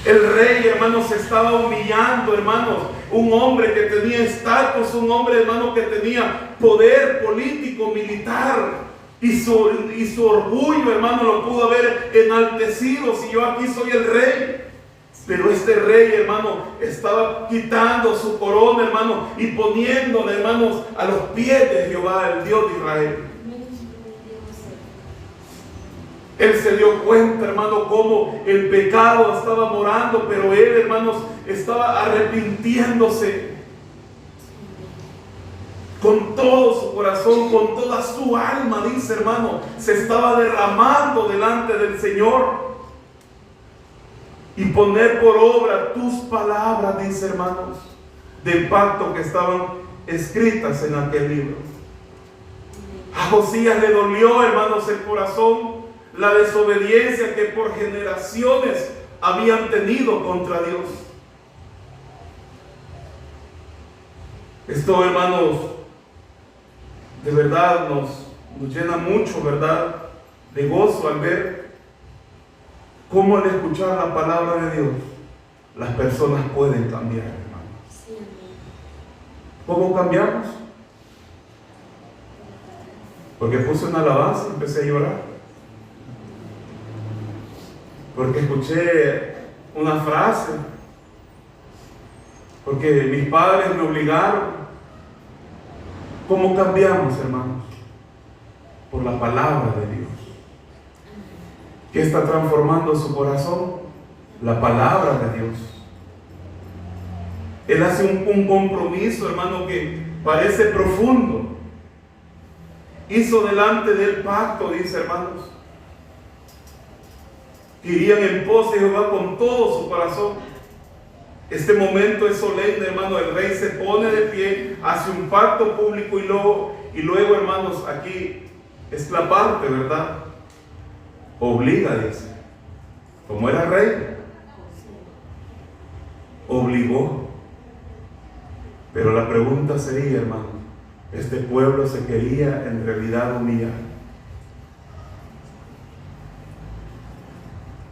El rey, hermanos, se estaba humillando, hermanos. Un hombre que tenía estatus, un hombre, hermano, que tenía poder político, militar. Y su orgullo, hermano, lo pudo haber enaltecido. Si yo aquí soy el rey. Pero este rey, hermano, estaba quitando su corona, hermano, y poniéndole, hermanos, a los pies de Jehová, el Dios de Israel. Él se dio cuenta, hermano, cómo el pecado estaba morando, pero él, hermanos, estaba arrepintiéndose con todo su corazón, con toda su alma, dice, hermano, se estaba derramando delante del Señor. Y poner por obra tus palabras, dice, hermanos, del pacto que estaban escritas en aquel libro. A Josías le dolió, hermanos, el corazón, la desobediencia que por generaciones habían tenido contra Dios. Esto, hermanos, de verdad nos llena mucho, ¿verdad?, de gozo al ver cómo al escuchar la palabra de Dios las personas pueden cambiar, hermanos. ¿Cómo cambiamos? Porque puse una alabanza y empecé a llorar. Porque escuché una frase. Porque mis padres me obligaron. ¿Cómo cambiamos, hermanos? Por la palabra de Dios. ¿Qué está transformando su corazón? La palabra de Dios. Él hace un compromiso, hermano, que parece profundo. Hizo delante del pacto, dice, hermanos, que irían en pos de Jehová con todo su corazón. Este momento es solemne, hermano. El rey se pone de pie, hace un pacto público y luego, hermanos, aquí es la parte, ¿verdad? Obliga, dice. Como era rey, obligó. Pero la pregunta sería, hermano, este pueblo se quería en realidad humillar.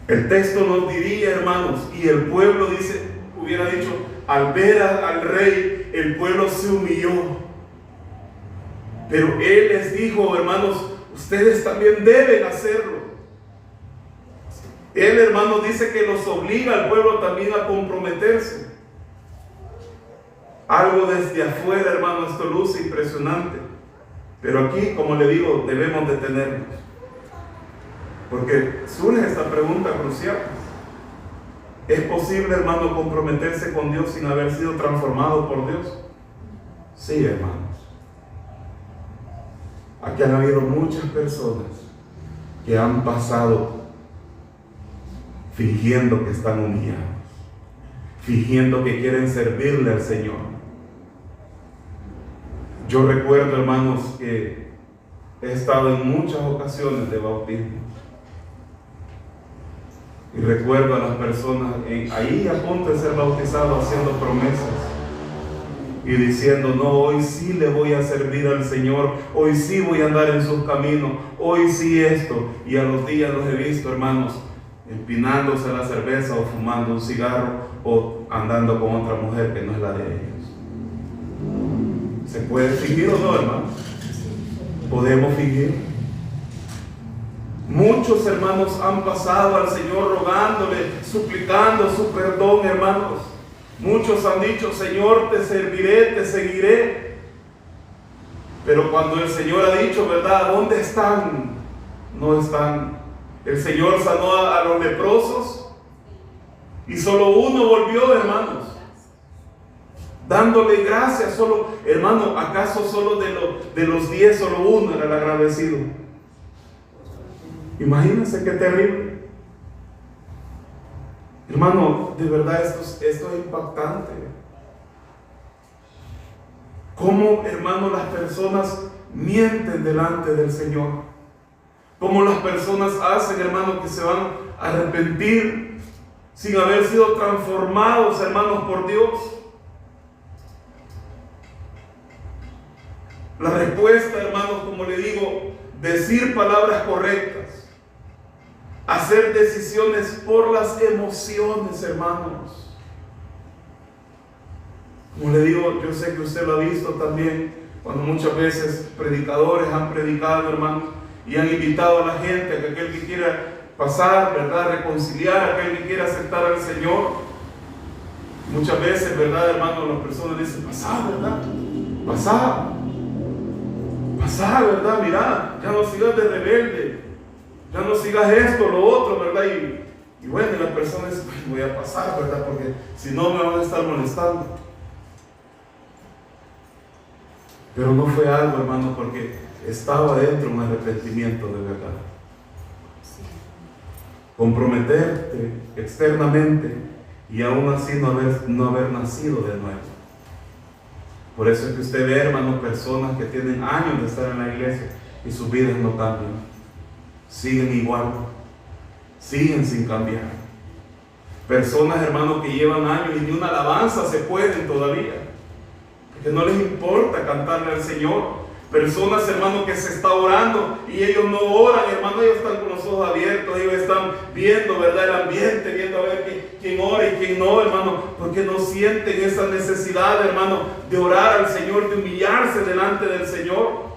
El texto nos diría, hermanos, y el pueblo dice, hubiera dicho, al ver al rey, el pueblo se humilló. Pero él les dijo, hermanos, ustedes también deben hacerlo. Él, hermanos, dice que los obliga al pueblo también a comprometerse. Algo desde afuera, hermano, esto luce impresionante. Pero aquí, como le digo, debemos detenernos. Porque surge esta pregunta crucial. ¿Es posible, hermano, comprometerse con Dios sin haber sido transformado por Dios? Sí, hermanos. Aquí han habido muchas personas que han pasado fingiendo que están humillados, fingiendo que quieren servirle al Señor. Yo recuerdo, hermanos, que he estado en muchas ocasiones de bautismo. Y recuerdo a las personas ahí a punto de ser bautizados haciendo promesas y diciendo, no, hoy sí le voy a servir al Señor, hoy sí voy a andar en sus caminos, hoy sí esto. Y a los días los he visto, hermanos, empinándose la cerveza o fumando un cigarro o andando con otra mujer que no es la de ellos. ¿Se puede fingir o no, hermanos? ¿Podemos fingir? Muchos hermanos han pasado al Señor rogándole, suplicando su perdón, hermanos. Muchos han dicho, Señor, te serviré, te seguiré. Pero cuando el Señor ha dicho, ¿verdad? ¿Dónde están? No están. El Señor sanó a los leprosos y solo uno volvió, hermanos, dándole gracias. Solo, hermano, ¿acaso solo de los 10 solo uno era el agradecido? Imagínense qué terrible. Hermano, de verdad esto es impactante. Cómo, hermano, las personas mienten delante del Señor. Cómo las personas hacen, hermano, que se van a arrepentir sin haber sido transformados, hermanos, por Dios. La respuesta, hermanos, como le digo, decir palabras correctas, hacer decisiones por las emociones, hermanos. Como le digo, yo sé que usted lo ha visto también, cuando muchas veces predicadores han predicado, hermanos, y han invitado a la gente a que aquel que quiera pasar, ¿verdad? Reconciliar a aquel que quiere aceptar al Señor. Muchas veces, ¿verdad, hermano? Las personas dicen, pasá, ¿verdad? Pasá, ¿verdad? Mira, ya no sigas de rebelde, ya no sigas esto, lo otro, ¿verdad? Y bueno, y la persona dice, voy a pasar, ¿verdad? Porque si no me van a estar molestando. Pero no fue algo, hermano, porque estaba dentro un arrepentimiento de verdad. Comprometerte externamente y aún así no haber nacido de nuevo. Por eso es que usted ve, hermano, personas que tienen años de estar en la iglesia y sus vidas no cambian. Siguen igual, siguen sin cambiar. Personas, hermano, que llevan años y ni una alabanza se pueden todavía, porque no les importa cantarle al Señor. Personas, hermano, que se está orando y ellos no oran, hermano, ellos están con los ojos abiertos, ellos están viendo, ¿verdad?, el ambiente, viendo a ver quién ora y quién no, hermano, porque no sienten esa necesidad, hermano, de orar al Señor, de humillarse delante del Señor.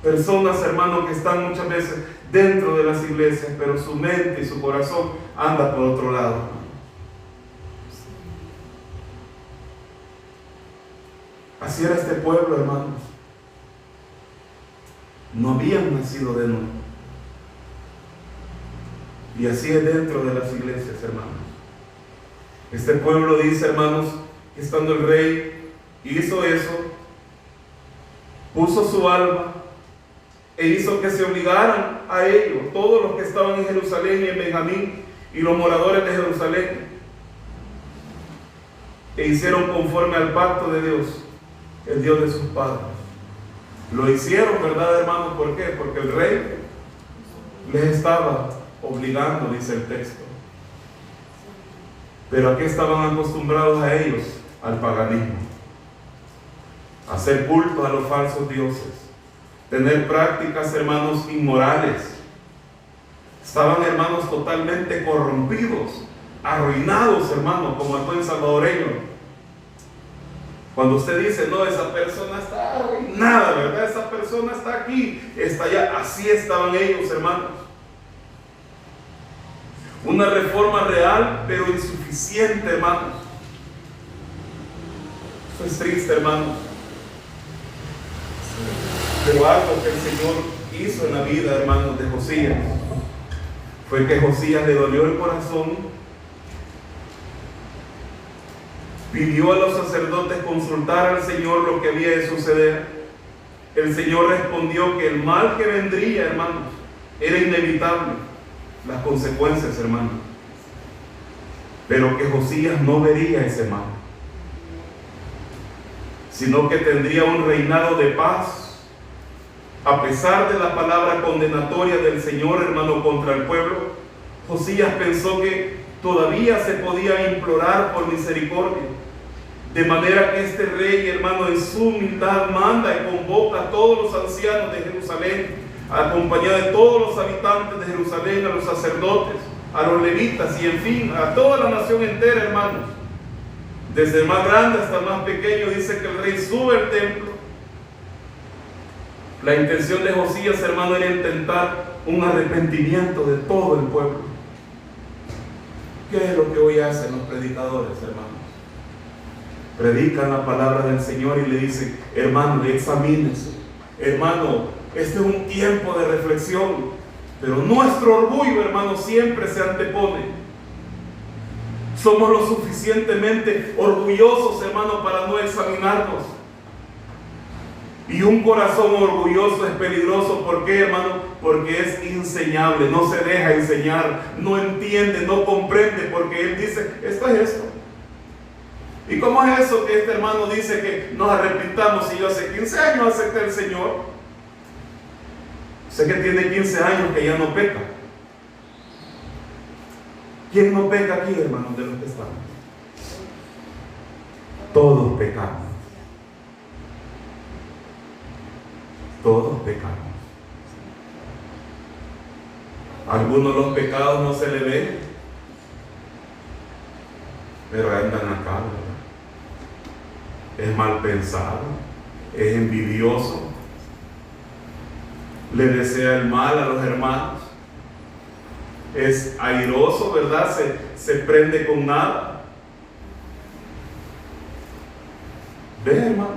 Personas, hermano, que están muchas veces dentro de las iglesias, pero su mente y su corazón anda por otro lado. Así era este pueblo, hermanos. No habían nacido de nuevo. Y así es dentro de las iglesias, hermanos. Este pueblo dice, hermanos, que estando el rey hizo eso, puso su alma e hizo que se obligaran a ello todos los que estaban en Jerusalén y en Benjamín y los moradores de Jerusalén, e hicieron conforme al pacto de Dios, el Dios de sus padres. Lo hicieron, ¿verdad, hermano? ¿Por qué? Porque el rey les estaba obligando, dice el texto. Pero ¿a qué estaban acostumbrados a ellos? Al paganismo, a hacer culto a los falsos dioses, tener prácticas, hermanos, inmorales. Estaban, hermanos, totalmente corrompidos, arruinados, hermanos, como el buen salvadoreño. Cuando usted dice, no, esa persona está arruinada, ¿verdad? Esa persona está aquí, está allá. Así estaban ellos, hermanos. Una reforma real, pero insuficiente, hermanos. Eso es triste, hermanos. Pero algo que el Señor hizo en la vida, hermanos, de Josías, fue que Josías le dolió el corazón. Pidió a los sacerdotes consultar al Señor lo que había de suceder. El Señor respondió que el mal que vendría, hermanos, era inevitable, las consecuencias, hermanos, pero que Josías no vería ese mal, sino que tendría un reinado de paz. A pesar de la palabra condenatoria del Señor, hermano, contra el pueblo, Josías pensó que todavía se podía implorar por misericordia. De manera que este rey, hermano, en su humildad manda y convoca a todos los ancianos de Jerusalén, acompañado de todos los habitantes de Jerusalén, a los sacerdotes, a los levitas y en fin, a toda la nación entera, hermanos. Desde el más grande hasta el más pequeño, dice que el rey sube al templo. La intención de Josías, hermano, era intentar un arrepentimiento de todo el pueblo. ¿Qué es lo que hoy hacen los predicadores, hermanos? Predican la palabra del Señor y le dicen, hermano, examínese, hermano, este es un tiempo de reflexión, pero nuestro orgullo, hermano, siempre se antepone. Somos lo suficientemente orgullosos, hermano, para no examinarnos. Y un corazón orgulloso es peligroso. ¿Por qué, hermano? Porque es inseñable, no se deja enseñar, no entiende, no comprende, porque él dice, esto es esto. ¿Y cómo es eso que este hermano dice que nos arrepintamos si yo hace 15 años acepté al Señor? Sé que tiene 15 años que ya no peca. ¿Quién no peca aquí, hermanos, de los que estamos? Todos pecamos. Todos pecamos. Algunos los pecados no se le ven, pero andan acá, ¿verdad? Es mal pensado, es envidioso. le desea el mal a los hermanos, es airoso, ¿verdad? Se prende con nada. ¿Ve, hermanos?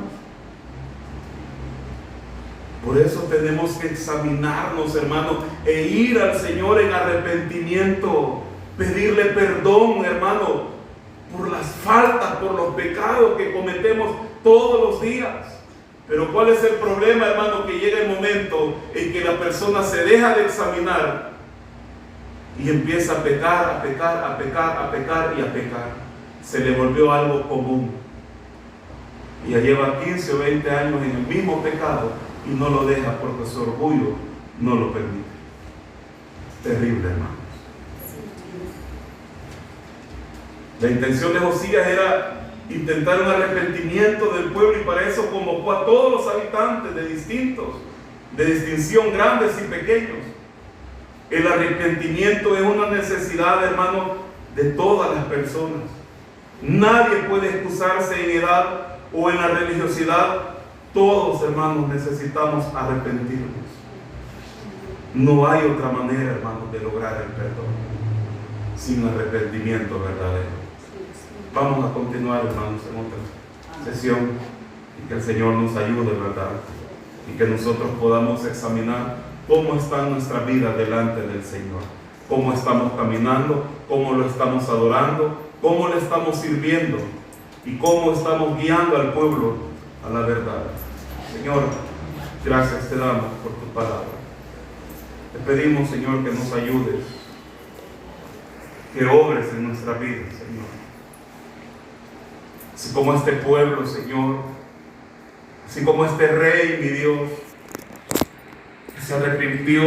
Por eso tenemos que examinarnos, hermanos, e ir al Señor en arrepentimiento, pedirle perdón, hermano, por las faltas, por los pecados que cometemos todos los días. Pero ¿cuál es el problema, hermano? Que llega el momento en que la persona se deja de examinar y empieza a pecar, a pecar, a pecar, a pecar y a pecar. Se le volvió algo común. Y ya lleva 15 o 20 años en el mismo pecado y no lo deja porque su orgullo no lo permite. Terrible, hermanos. La intención de Josías era intentar un arrepentimiento del pueblo, y para eso convocó a todos los habitantes de distinción, grandes y pequeños. El arrepentimiento es una necesidad, hermano, de todas las personas. Nadie puede excusarse en edad o en la religiosidad. Todos, hermanos, necesitamos arrepentirnos. No hay otra manera, hermanos, de lograr el perdón sin arrepentimiento verdadero. Vamos a continuar, hermanos, en otra sesión, y que el Señor nos ayude, ¿verdad? Y que nosotros podamos examinar cómo está nuestra vida delante del Señor, cómo estamos caminando, cómo lo estamos adorando, cómo le estamos sirviendo y cómo estamos guiando al pueblo a la verdad. Señor, gracias te damos por tu palabra. Te pedimos, Señor, que nos ayudes, que obres en nuestra vida, Señor. Así como este pueblo, Señor, así como este rey, mi Dios, que se arrepintió